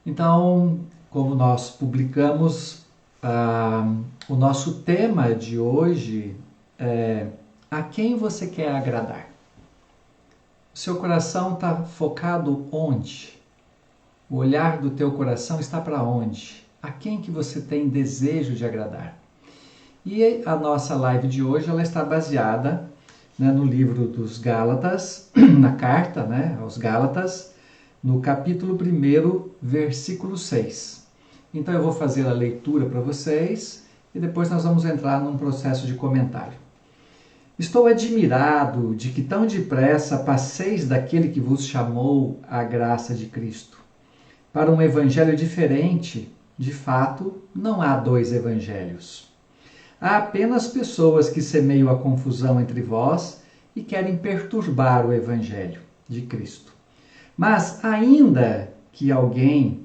Então, como nós publicamos, o nosso tema de hoje é: a quem você quer agradar? O seu coração está focado onde? O olhar do teu coração está para onde? A quem que você tem desejo de agradar? E a nossa live de hoje ela está baseada, no livro dos Gálatas, na carta, aos Gálatas, no capítulo 1, versículo 6. Então eu vou fazer a leitura para vocês e depois nós vamos entrar num processo de comentário. Estou admirado de que tão depressa passeis daquele que vos chamou à graça de Cristo. Para um evangelho diferente, de fato, não há dois evangelhos. Há apenas pessoas que semeiam a confusão entre vós e querem perturbar o evangelho de Cristo. Mas ainda que alguém,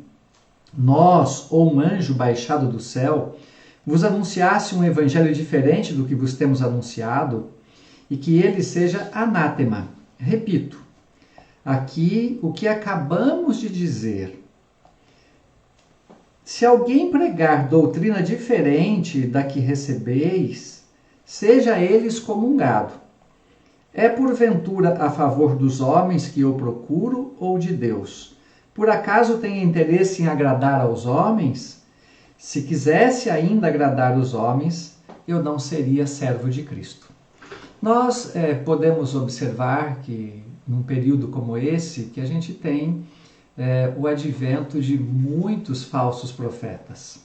nós ou um anjo baixado do céu, vos anunciasse um evangelho diferente do que vos temos anunciado, e que ele seja anátema. Repito, aqui o que acabamos de dizer. Se alguém pregar doutrina diferente da que recebeis, seja ele excomungado. É porventura a favor dos homens que eu procuro ou de Deus? Por acaso tenho interesse em agradar aos homens? Se quisesse ainda agradar os homens, eu não seria servo de Cristo. Nós podemos observar que num período como esse, que a gente tem o advento de muitos falsos profetas.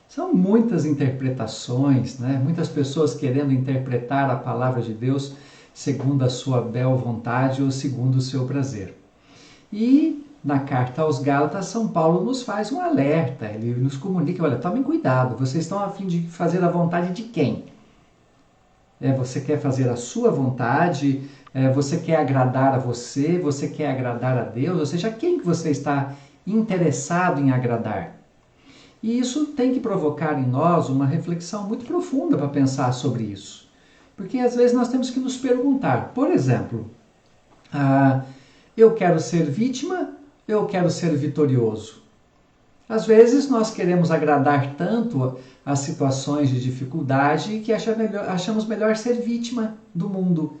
São muitas interpretações, muitas pessoas querendo interpretar a palavra de Deus segundo a sua bel vontade ou segundo o seu prazer. E na carta aos Gálatas, São Paulo nos faz um alerta, ele nos comunica, olha, tomem cuidado, vocês estão a fim de fazer a vontade de quem? Você quer fazer a sua vontade, você quer agradar a você quer agradar a Deus, ou seja, quem que você está interessado em agradar? E isso tem que provocar em nós uma reflexão muito profunda para pensar sobre isso. Porque às vezes nós temos que nos perguntar, por exemplo, eu quero ser vítima, eu quero ser vitorioso. Às vezes nós queremos agradar tanto as situações de dificuldade que achamos melhor ser vítima do mundo.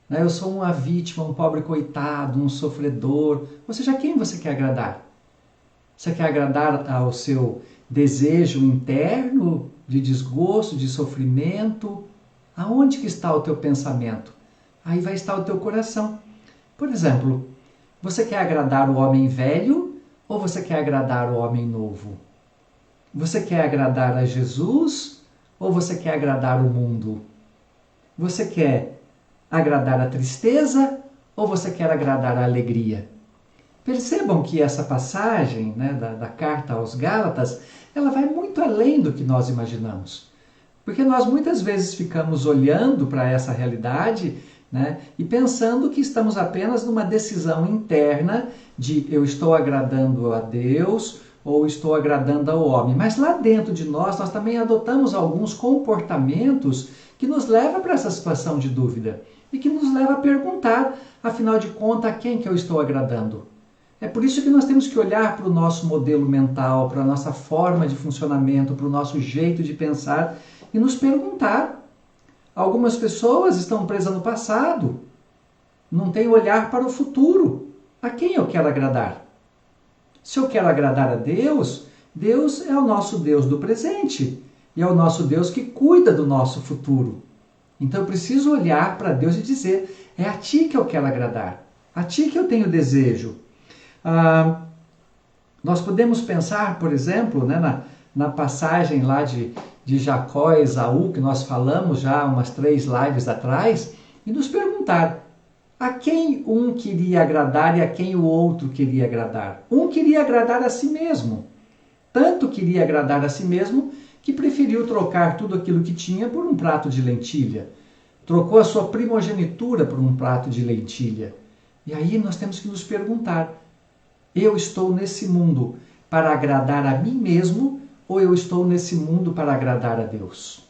Eu sou uma vítima, um pobre coitado, um sofredor. Ou seja, quem você quer agradar? Você quer agradar ao seu desejo interno de desgosto, de sofrimento? Aonde que está o teu pensamento? Aí vai estar o teu coração. Por exemplo, você quer agradar o homem velho ou você quer agradar o homem novo? Você quer agradar a Jesus ou você quer agradar o mundo? Você quer agradar a tristeza ou você quer agradar a alegria? Percebam que essa passagem da carta aos Gálatas, ela vai muito além do que nós imaginamos. Porque nós muitas vezes ficamos olhando para essa realidade e pensando que estamos apenas numa decisão interna de eu estou agradando a Deus ou estou agradando ao homem. Mas lá dentro de nós também adotamos alguns comportamentos que nos levam para essa situação de dúvida e que nos leva a perguntar, afinal de contas, a quem que eu estou agradando? É por isso que nós temos que olhar para o nosso modelo mental, para a nossa forma de funcionamento, para o nosso jeito de pensar e nos perguntar. Algumas pessoas estão presas no passado, não têm olhar para o futuro. A quem eu quero agradar? Se eu quero agradar a Deus, Deus é o nosso Deus do presente e é o nosso Deus que cuida do nosso futuro. Então eu preciso olhar para Deus e dizer, é a Ti que eu quero agradar, a Ti que eu tenho desejo. Nós podemos pensar, por exemplo, na passagem lá de Jacó e Esaú, que nós falamos já umas 3 lives atrás, e nos perguntar a quem um queria agradar e a quem o outro queria agradar. Um queria agradar a si mesmo, tanto queria agradar a si mesmo que preferiu trocar tudo aquilo que tinha por um prato de lentilha. Trocou a sua primogenitura por um prato de lentilha. E aí nós temos que nos perguntar, eu estou nesse mundo para agradar a mim mesmo ou eu estou nesse mundo para agradar a Deus?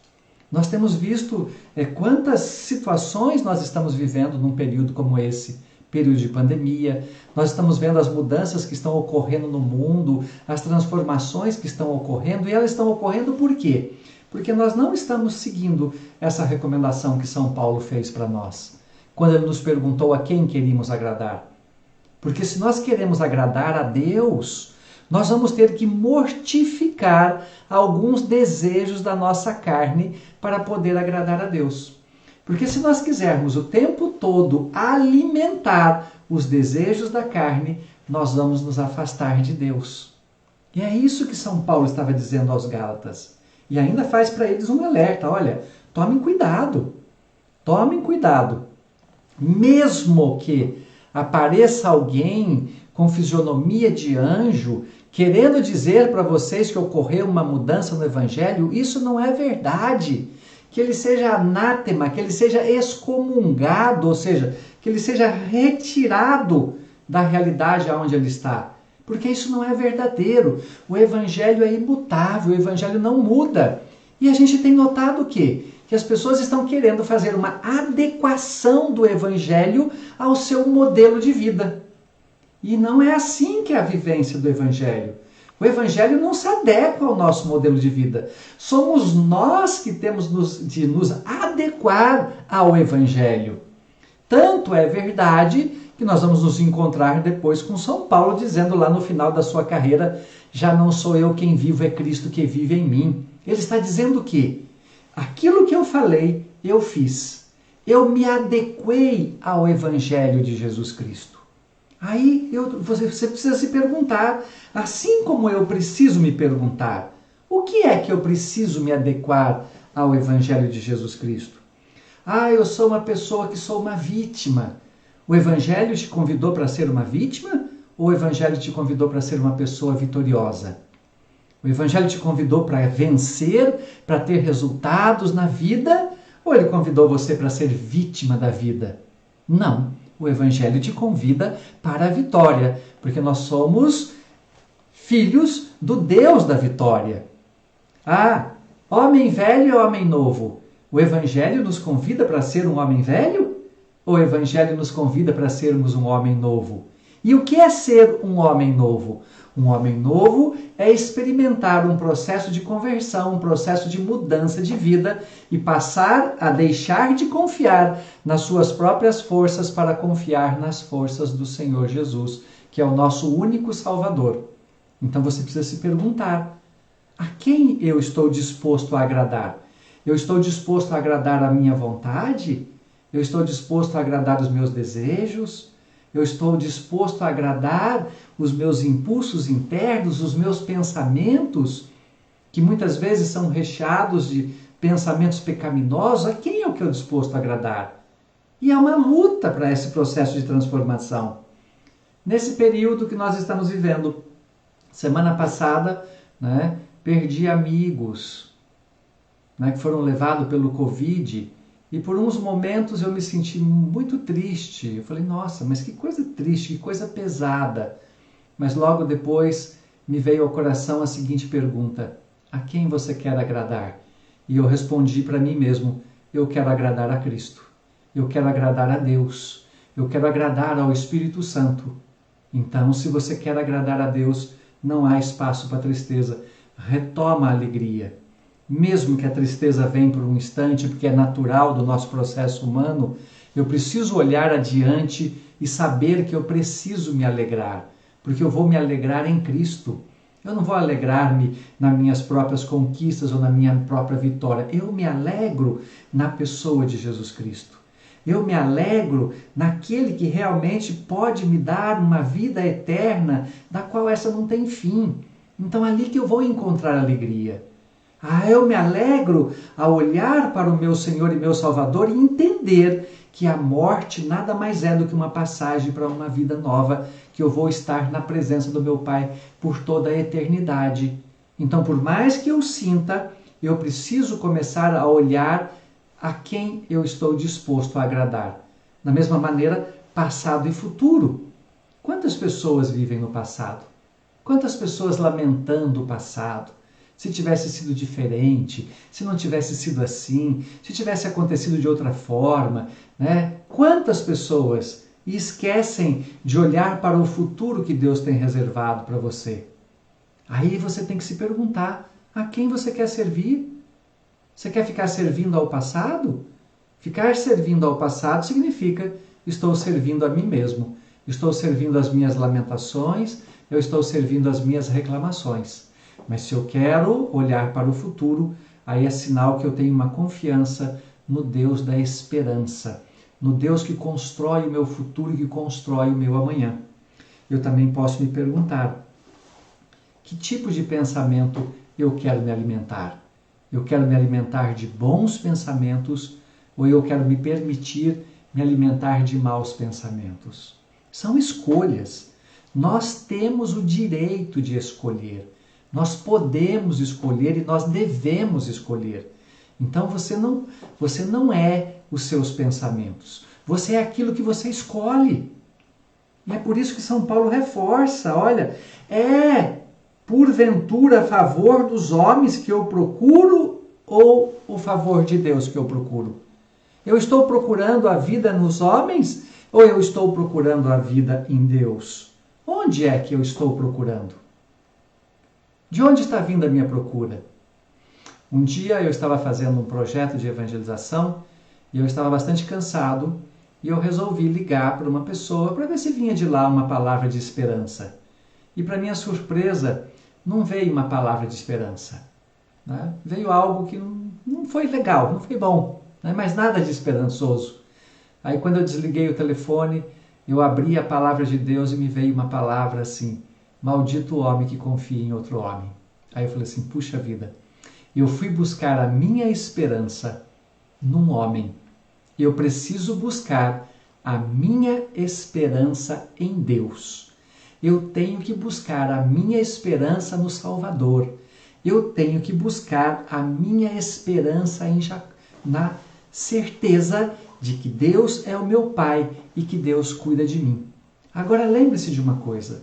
Nós temos visto quantas situações nós estamos vivendo num período como esse, período de pandemia. Nós estamos vendo as mudanças que estão ocorrendo no mundo, as transformações que estão ocorrendo, e elas estão ocorrendo por quê? Porque nós não estamos seguindo essa recomendação que São Paulo fez para nós, quando ele nos perguntou a quem queríamos agradar. Porque se nós queremos agradar a Deus, nós vamos ter que mortificar alguns desejos da nossa carne para poder agradar a Deus. Porque se nós quisermos o tempo todo alimentar os desejos da carne, nós vamos nos afastar de Deus. E é isso que São Paulo estava dizendo aos Gálatas. E ainda faz para eles um alerta, olha, tomem cuidado, mesmo que apareça alguém com fisionomia de anjo, querendo dizer para vocês que ocorreu uma mudança no Evangelho, isso não é verdade. Que ele seja anátema, que ele seja excomungado, ou seja, que ele seja retirado da realidade aonde ele está. Porque isso não é verdadeiro. O Evangelho é imutável, o Evangelho não muda. E a gente tem notado o quê? Que as pessoas estão querendo fazer uma adequação do Evangelho ao seu modelo de vida. E não é assim que é a vivência do Evangelho. O Evangelho não se adequa ao nosso modelo de vida. Somos nós que temos de nos adequar ao Evangelho. Tanto é verdade que nós vamos nos encontrar depois com São Paulo dizendo lá no final da sua carreira, já não sou eu quem vivo, é Cristo que vive em mim. Ele está dizendo que aquilo que eu falei, eu fiz. Eu me adequei ao Evangelho de Jesus Cristo. Aí você precisa se perguntar, assim como eu preciso me perguntar, o que é que eu preciso me adequar ao Evangelho de Jesus Cristo? Eu sou uma pessoa que sou uma vítima. O Evangelho te convidou para ser uma vítima ou o Evangelho te convidou para ser uma pessoa vitoriosa? O Evangelho te convidou para vencer, para ter resultados na vida, ou ele convidou você para ser vítima da vida? Não. O Evangelho te convida para a vitória, porque nós somos filhos do Deus da vitória. Homem velho ou homem novo? O Evangelho nos convida para ser um homem velho? Ou o Evangelho nos convida para sermos um homem novo? E o que é ser um homem novo? Um homem novo é experimentar um processo de conversão, um processo de mudança de vida e passar a deixar de confiar nas suas próprias forças para confiar nas forças do Senhor Jesus, que é o nosso único Salvador. Então você precisa se perguntar, a quem eu estou disposto a agradar? Eu estou disposto a agradar a minha vontade? Eu estou disposto a agradar os meus desejos? Eu estou disposto a agradar os meus impulsos internos, os meus pensamentos, que muitas vezes são recheados de pensamentos pecaminosos? A quem é o que eu estou disposto a agradar? E é uma luta para esse processo de transformação. Nesse período que nós estamos vivendo, semana passada, perdi amigos, que foram levados pelo Covid. E por uns momentos eu me senti muito triste. Eu falei, nossa, mas que coisa triste, que coisa pesada. Mas logo depois me veio ao coração a seguinte pergunta: a quem você quer agradar? E eu respondi para mim mesmo, eu quero agradar a Cristo. Eu quero agradar a Deus. Eu quero agradar ao Espírito Santo. Então, se você quer agradar a Deus, não há espaço para tristeza. Retoma a alegria. Mesmo que a tristeza venha por um instante, porque é natural do nosso processo humano, eu preciso olhar adiante e saber que eu preciso me alegrar, porque eu vou me alegrar em Cristo. Eu não vou alegrar-me nas minhas próprias conquistas ou na minha própria vitória. Eu me alegro na pessoa de Jesus Cristo. Eu me alegro naquele que realmente pode me dar uma vida eterna, da qual essa não tem fim. Então é ali que eu vou encontrar alegria. Eu me alegro ao olhar para o meu Senhor e meu Salvador e entender que a morte nada mais é do que uma passagem para uma vida nova, que eu vou estar na presença do meu Pai por toda a eternidade. Então, por mais que eu sinta, eu preciso começar a olhar a quem eu estou disposto a agradar. Da mesma maneira, passado e futuro. Quantas pessoas vivem no passado? Quantas pessoas lamentando o passado? Se tivesse sido diferente, se não tivesse sido assim, se tivesse acontecido de outra forma, Quantas pessoas? e esquecem de olhar para o futuro que Deus tem reservado para você. Aí você tem que se perguntar, a quem você quer servir? Você quer ficar servindo ao passado? Ficar servindo ao passado significa, estou servindo a mim mesmo, estou servindo as minhas lamentações, eu estou servindo as minhas reclamações. Mas se eu quero olhar para o futuro, aí é sinal que eu tenho uma confiança no Deus da esperança, no Deus que constrói o meu futuro e que constrói o meu amanhã. Eu também posso me perguntar, que tipo de pensamento eu quero me alimentar? Eu quero me alimentar de bons pensamentos ou eu quero me permitir me alimentar de maus pensamentos? São escolhas. Nós temos o direito de escolher. Nós podemos escolher e nós devemos escolher. Então você não é os seus pensamentos. Você é aquilo que você escolhe. E é por isso que São Paulo reforça, olha, porventura a favor dos homens que eu procuro ou o favor de Deus que eu procuro? Eu estou procurando a vida nos homens ou eu estou procurando a vida em Deus? Onde é que eu estou procurando? De onde está vindo a minha procura? Um dia eu estava fazendo um projeto de evangelização e eu estava bastante cansado e eu resolvi ligar para uma pessoa para ver se vinha de lá uma palavra de esperança. E para minha surpresa, não veio uma palavra de esperança. Né? Veio algo que não foi legal, não foi bom, né? Mas nada de esperançoso. Aí quando eu desliguei o telefone, eu abri a palavra de Deus e me veio uma palavra assim, maldito o homem que confia em outro homem. Aí eu falei assim, puxa vida, eu fui buscar a minha esperança num homem. Eu preciso buscar a minha esperança em Deus. Eu tenho que buscar a minha esperança no Salvador. Eu tenho que buscar a minha esperança na certeza de que Deus é o meu Pai e que Deus cuida de mim. Agora lembre-se de uma coisa,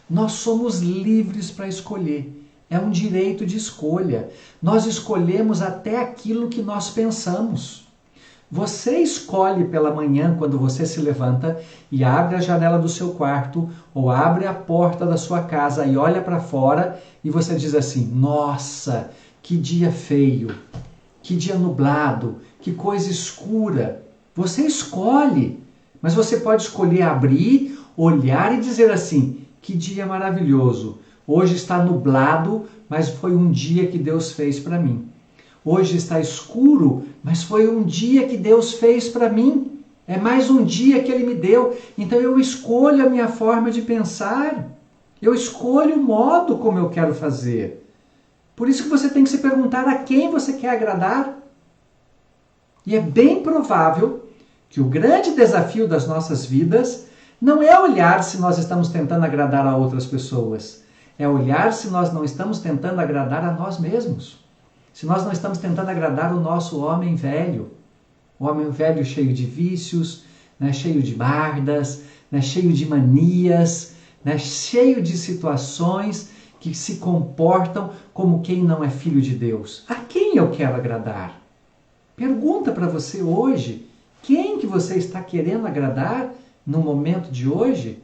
nós somos livres para escolher. É um direito de escolha. Nós escolhemos até aquilo que nós pensamos. Você escolhe pela manhã, quando você se levanta e abre a janela do seu quarto ou abre a porta da sua casa e olha para fora e você diz assim, nossa, que dia feio, que dia nublado, que coisa escura. Você escolhe, mas você pode escolher abrir, olhar e dizer assim, que dia maravilhoso. Hoje está nublado, mas foi um dia que Deus fez para mim. Hoje está escuro, mas foi um dia que Deus fez para mim. É mais um dia que Ele me deu. Então eu escolho a minha forma de pensar. Eu escolho o modo como eu quero fazer. Por isso que você tem que se perguntar a quem você quer agradar. E é bem provável que o grande desafio das nossas vidas não é olhar se nós estamos tentando agradar a outras pessoas. É olhar se nós não estamos tentando agradar a nós mesmos. Se nós não estamos tentando agradar o nosso homem velho. O homem velho cheio de vícios, né, cheio de bardas, né, cheio de manias, né, cheio de situações que se comportam como quem não é filho de Deus. A quem eu quero agradar? Pergunta para você hoje, quem que você está querendo agradar no momento de hoje?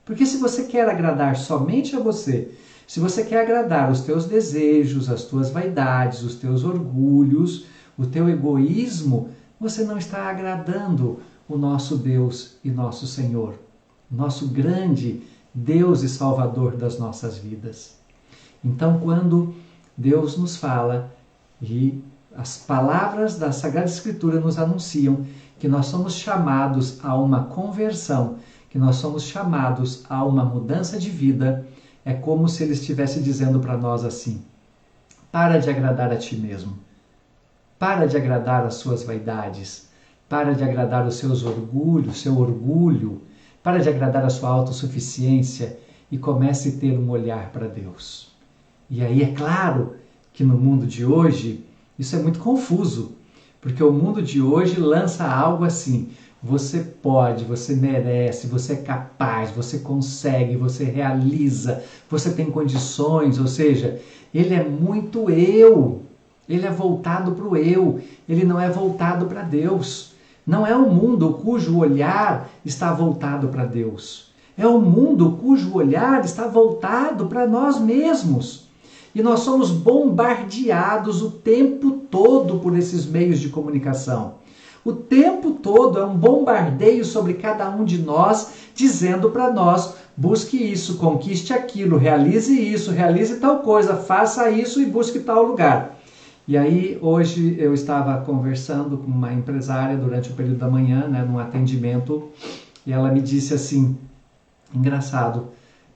Porque se você quer agradar somente a você, se você quer agradar os teus desejos, as tuas vaidades, os teus orgulhos, o teu egoísmo, você não está agradando o nosso Deus e nosso Senhor, nosso grande Deus e Salvador das nossas vidas. Então, quando Deus nos fala e as palavras da Sagrada Escritura nos anunciam que nós somos chamados a uma conversão, que nós somos chamados a uma mudança de vida, é como se Ele estivesse dizendo para nós assim, para de agradar a ti mesmo, para de agradar as suas vaidades, para de agradar os seus orgulhos, seu orgulho, para de agradar a sua autossuficiência e comece a ter um olhar para Deus. E aí é claro que no mundo de hoje isso é muito confuso, porque o mundo de hoje lança algo assim, você pode, você merece, você é capaz, você consegue, você realiza, você tem condições, ou seja, ele é muito eu, ele é voltado para o eu, ele não é voltado para Deus. Não é um mundo cujo olhar está voltado para Deus. É um mundo cujo olhar está voltado para nós mesmos. E nós somos bombardeados o tempo todo por esses meios de comunicação. O tempo todo é um bombardeio sobre cada um de nós, dizendo para nós: busque isso, conquiste aquilo, realize tal coisa, faça isso e busque tal lugar. E aí, hoje eu estava conversando com uma empresária durante o período da manhã, num atendimento, e ela me disse assim: engraçado,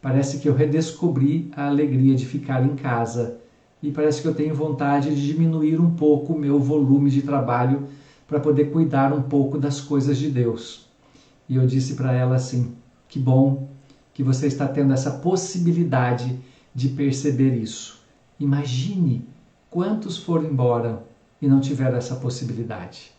parece que eu redescobri a alegria de ficar em casa e parece que eu tenho vontade de diminuir um pouco o meu volume de trabalho para poder cuidar um pouco das coisas de Deus. E eu disse para ela assim: que bom que você está tendo essa possibilidade de perceber isso. Imagine quantos foram embora e não tiveram essa possibilidade.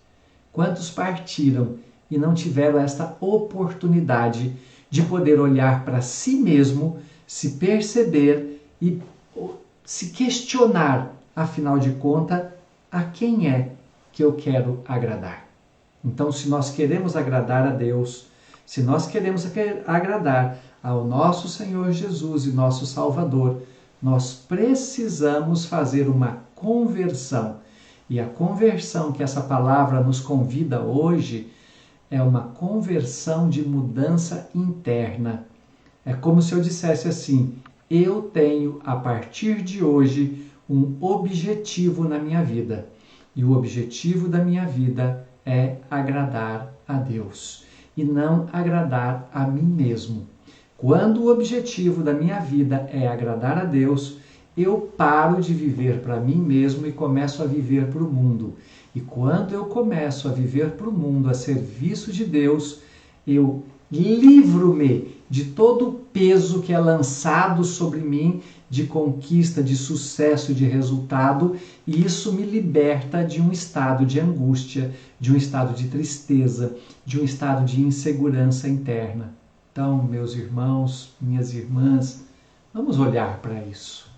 Quantos partiram e não tiveram esta oportunidade de poder olhar para si mesmo, se perceber e se questionar, afinal de contas, a quem é que eu quero agradar. Então, se nós queremos agradar a Deus, se nós queremos agradar ao nosso Senhor Jesus e nosso Salvador, nós precisamos fazer uma conversão. E a conversão que essa palavra nos convida hoje é uma conversão de mudança interna. É como se eu dissesse assim: eu tenho, a partir de hoje, um objetivo na minha vida. E o objetivo da minha vida é agradar a Deus e não agradar a mim mesmo. Quando o objetivo da minha vida é agradar a Deus, eu paro de viver para mim mesmo e começo a viver para o mundo. E quando eu começo a viver para o mundo, a serviço de Deus, eu livro-me de todo o peso que é lançado sobre mim de conquista, de sucesso, de resultado, e isso me liberta de um estado de angústia, de um estado de tristeza, de um estado de insegurança interna. Então, meus irmãos, minhas irmãs, vamos olhar para isso.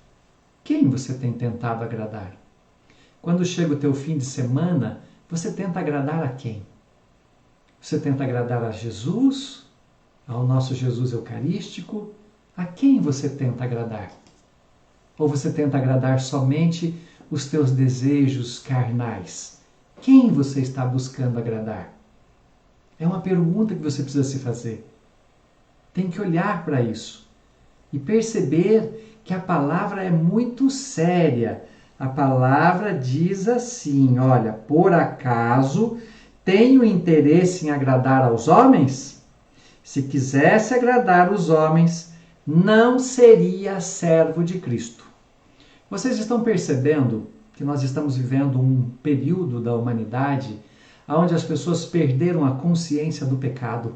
Quem você tem tentado agradar? Quando chega o teu fim de semana, você tenta agradar a quem? Você tenta agradar a Jesus, ao nosso Jesus eucarístico? A quem você tenta agradar? Ou você tenta agradar somente os teus desejos carnais? Quem você está buscando agradar? É uma pergunta que você precisa se fazer. Tem que olhar para isso e perceber que a palavra é muito séria. A palavra diz assim: olha, por acaso tenho interesse em agradar aos homens? Se quisesse agradar os homens, não seria servo de Cristo. Vocês estão percebendo que nós estamos vivendo um período da humanidade onde as pessoas perderam a consciência do pecado.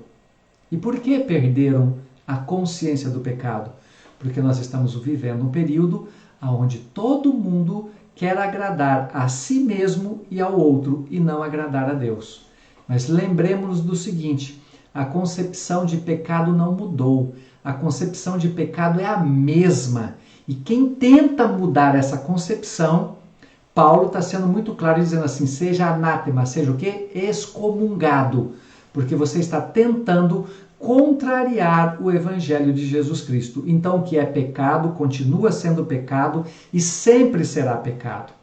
E por que perderam a consciência do pecado? Porque nós estamos vivendo um período onde todo mundo quer agradar a si mesmo e ao outro e não agradar a Deus. Mas lembremos-nos do seguinte: a concepção de pecado não mudou. A concepção de pecado é a mesma. E quem tenta mudar essa concepção, Paulo está sendo muito claro dizendo assim: seja anátema, seja o quê? Excomungado. Porque você está tentando contrariar o Evangelho de Jesus Cristo. Então, o que é pecado continua sendo pecado e sempre será pecado.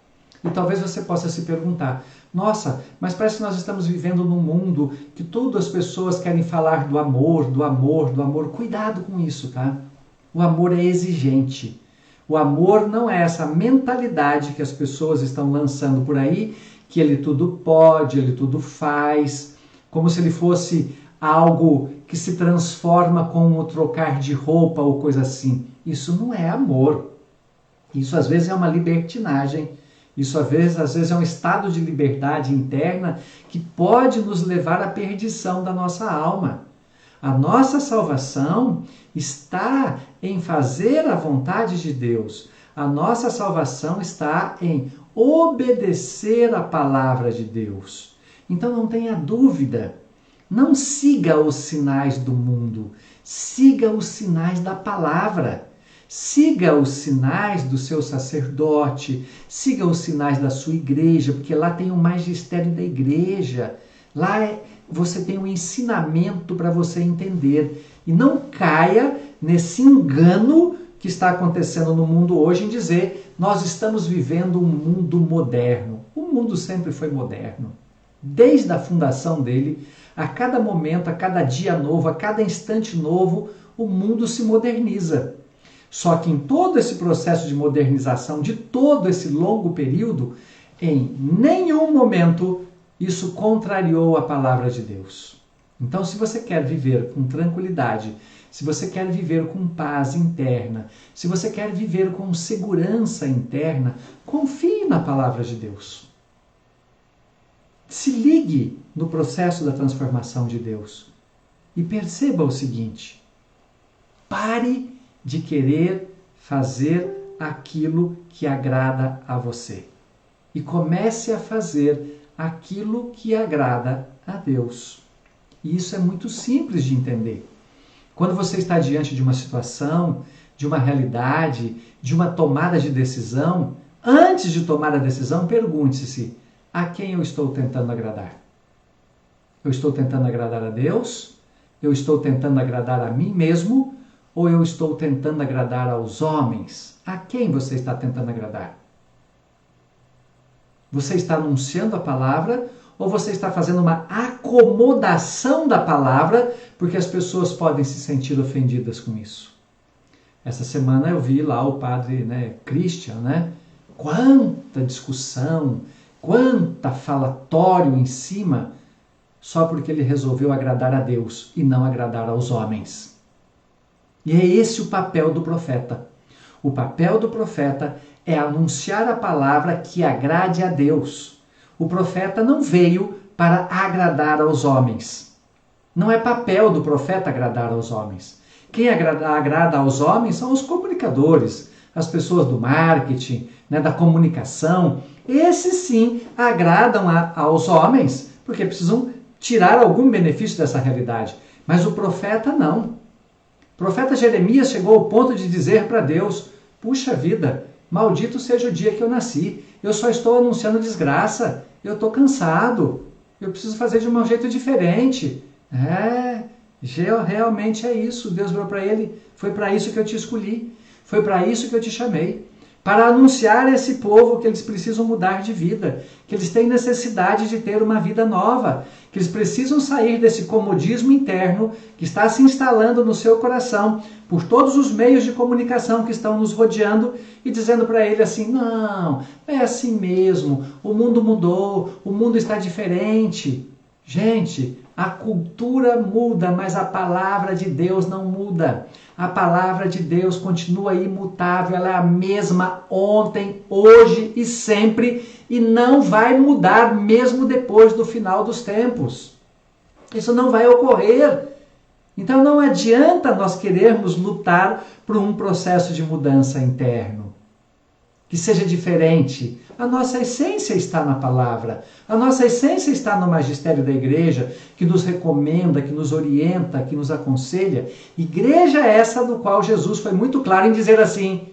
E talvez você possa se perguntar: nossa, mas parece que nós estamos vivendo num mundo que todas as pessoas querem falar do amor, do amor, do amor. Cuidado com isso, tá? O amor é exigente. O amor não é essa mentalidade que as pessoas estão lançando por aí, que ele tudo pode, ele tudo faz, como se ele fosse algo que se transforma com o trocar de roupa ou coisa assim. Isso não é amor. Isso às vezes é uma libertinagem. Isso às vezes é um estado de liberdade interna que pode nos levar à perdição da nossa alma. A nossa salvação está em fazer a vontade de Deus. A nossa salvação está em obedecer a palavra de Deus. Então não tenha dúvida. Não siga os sinais do mundo. Siga os sinais da palavra. Siga os sinais do seu sacerdote. Siga os sinais da sua igreja, porque lá tem o magistério da igreja. Você tem um ensinamento para você entender. E não caia nesse engano que está acontecendo no mundo hoje em dizer nós estamos vivendo um mundo moderno. O mundo sempre foi moderno. Desde a fundação dele, a cada momento, a cada dia novo, a cada instante novo, o mundo se moderniza. Só que em todo esse processo de modernização, de todo esse longo período, em nenhum momento isso contrariou a palavra de Deus. Então, se você quer viver com tranquilidade, se você quer viver com paz interna, se você quer viver com segurança interna, confie na palavra de Deus. Se ligue no processo da transformação de Deus e perceba o seguinte: pare de querer fazer aquilo que agrada a você e comece a fazer aquilo que agrada a Deus. E isso é muito simples de entender. Quando você está diante de uma situação, de uma realidade, de uma tomada de decisão, antes de tomar a decisão, pergunte-se: a quem eu estou tentando agradar? Eu estou tentando agradar a Deus? Eu estou tentando agradar a mim mesmo? Ou eu estou tentando agradar aos homens? A quem você está tentando agradar? Você está anunciando a palavra ou você está fazendo uma acomodação da palavra porque as pessoas podem se sentir ofendidas com isso? Essa semana eu vi lá o padre Christian, quanta discussão, quanta falatório em cima, só porque ele resolveu agradar a Deus e não agradar aos homens. E é esse o papel do profeta. O papel do profeta é anunciar a palavra que agrade a Deus. O profeta não veio para agradar aos homens. Não é papel do profeta agradar aos homens. Quem agrada aos homens são os comunicadores, as pessoas do marketing, da comunicação. Esses sim agradam aos homens, porque precisam tirar algum benefício dessa realidade. Mas o profeta não. O profeta Jeremias chegou ao ponto de dizer para Deus: puxa vida, maldito seja o dia que eu nasci. Eu só estou anunciando desgraça. Eu estou cansado. Eu preciso fazer de um jeito diferente. Realmente é isso. Deus falou para ele: foi para isso que eu te escolhi. Foi para isso que eu te chamei. Para anunciar a esse povo que eles precisam mudar de vida, que eles têm necessidade de ter uma vida nova, que eles precisam sair desse comodismo interno que está se instalando no seu coração por todos os meios de comunicação que estão nos rodeando e dizendo para ele assim: não, é assim mesmo, o mundo mudou, o mundo está diferente. Gente, a cultura muda, mas a palavra de Deus não muda. A palavra de Deus continua imutável, ela é a mesma ontem, hoje e sempre, e não vai mudar mesmo depois do final dos tempos. Isso não vai ocorrer. Então não adianta nós querermos lutar por um processo de mudança interno, que seja diferente. A nossa essência está na palavra, a nossa essência está no magistério da igreja, que nos recomenda, que nos orienta, que nos aconselha. Igreja essa do qual Jesus foi muito claro em dizer assim: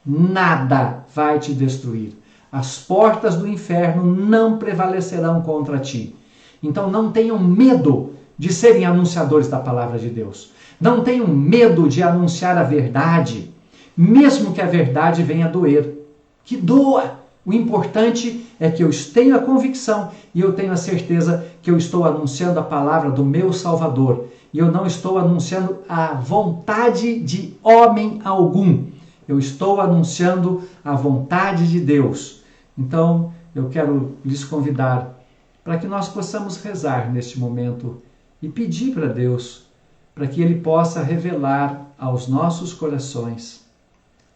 nada vai te destruir. As portas do inferno não prevalecerão contra ti. Então não tenham medo de serem anunciadores da palavra de Deus. Não tenham medo de anunciar a verdade, mesmo que a verdade venha doer. Que doa! O importante é que eu tenho a convicção e eu tenho a certeza que eu estou anunciando a palavra do meu Salvador. E eu não estou anunciando a vontade de homem algum. Eu estou anunciando a vontade de Deus. Então, eu quero lhes convidar para que nós possamos rezar neste momento e pedir para Deus, para que Ele possa revelar aos nossos corações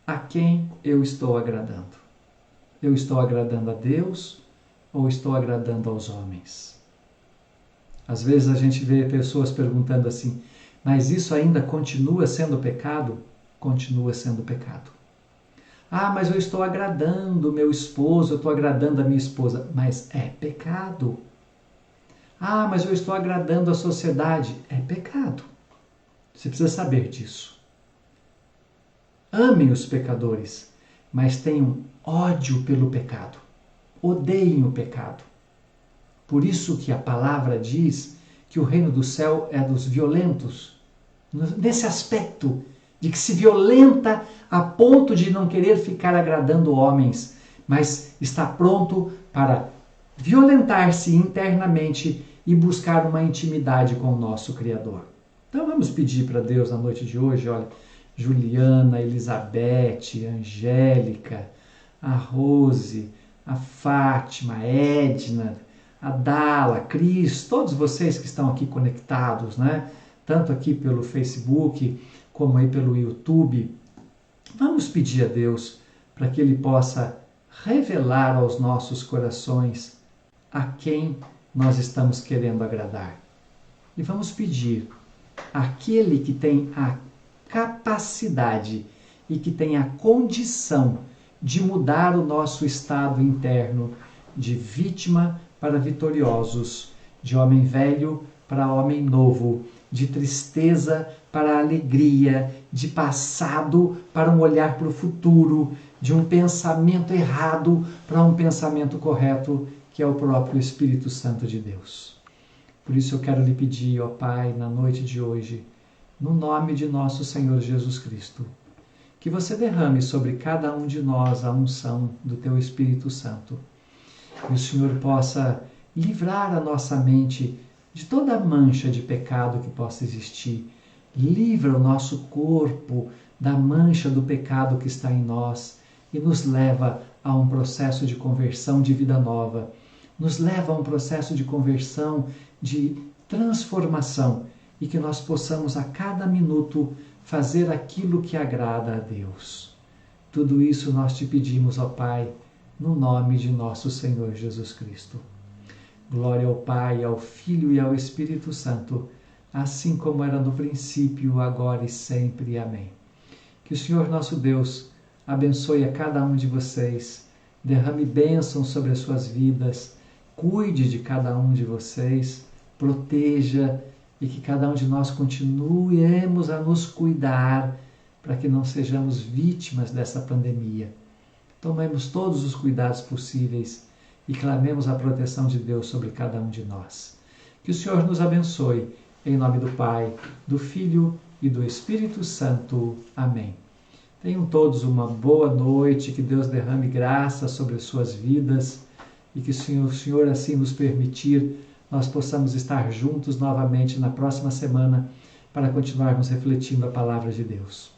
a quem eu estou agradando. Eu estou agradando a Deus ou estou agradando aos homens? Às vezes a gente vê pessoas perguntando assim: mas isso ainda continua sendo pecado? Continua sendo pecado. Ah, mas eu estou agradando o meu esposo, eu estou agradando a minha esposa. Mas é pecado. Ah, mas eu estou agradando a sociedade. É pecado. Você precisa saber disso. Amem os pecadores, mas tenham ódio pelo pecado. Odeiem o pecado. Por isso que a palavra diz que o reino do céu é dos violentos. Nesse aspecto de que se violenta a ponto de não querer ficar agradando homens, mas está pronto para violentar-se internamente e buscar uma intimidade com o nosso Criador. Então vamos pedir para Deus na noite de hoje, olha, Juliana, Elizabeth, Angélica, a Rose, a Fátima, a Edna, a Dala, a Cris, todos vocês que estão aqui conectados, né? Tanto aqui pelo Facebook como aí pelo YouTube. Vamos pedir a Deus para que Ele possa revelar aos nossos corações a quem nós estamos querendo agradar. E vamos pedir àquele que tem a capacidade e que tem a condição de mudar o nosso estado interno de vítima para vitoriosos, de homem velho para homem novo, de tristeza para alegria, de passado para um olhar para o futuro, de um pensamento errado para um pensamento correto, que é o próprio Espírito Santo de Deus. Por isso eu quero lhe pedir, ó Pai, na noite de hoje, no nome de nosso Senhor Jesus Cristo, que você derrame sobre cada um de nós a unção do Teu Espírito Santo. Que o Senhor possa livrar a nossa mente de toda mancha de pecado que possa existir. Livra o nosso corpo da mancha do pecado que está em nós e nos leva a um processo de conversão de vida nova. Nos leva a um processo de conversão, de transformação e que nós possamos a cada minuto fazer aquilo que agrada a Deus. Tudo isso nós te pedimos, ó Pai, no nome de nosso Senhor Jesus Cristo. Glória ao Pai, ao Filho e ao Espírito Santo, assim como era no princípio, agora e sempre. Amém. Que o Senhor nosso Deus abençoe a cada um de vocês, derrame bênçãos sobre as suas vidas, cuide de cada um de vocês, proteja e que cada um de nós continuemos a nos cuidar para que não sejamos vítimas dessa pandemia. Tomemos todos os cuidados possíveis e clamemos a proteção de Deus sobre cada um de nós. Que o Senhor nos abençoe, em nome do Pai, do Filho e do Espírito Santo. Amém. Tenham todos uma boa noite, que Deus derrame graça sobre as suas vidas e que se o Senhor assim nos permitir, nós possamos estar juntos novamente na próxima semana para continuarmos refletindo a palavra de Deus.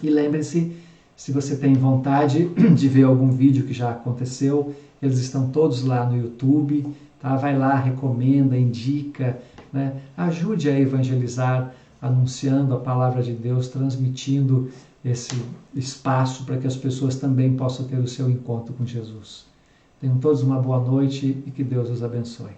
E lembre-se, se você tem vontade de ver algum vídeo que já aconteceu, eles estão todos lá no YouTube, tá? Vai lá, recomenda, indica, né? Ajude a evangelizar, anunciando a palavra de Deus, transmitindo esse espaço para que as pessoas também possam ter o seu encontro com Jesus. Tenham todos uma boa noite e que Deus os abençoe.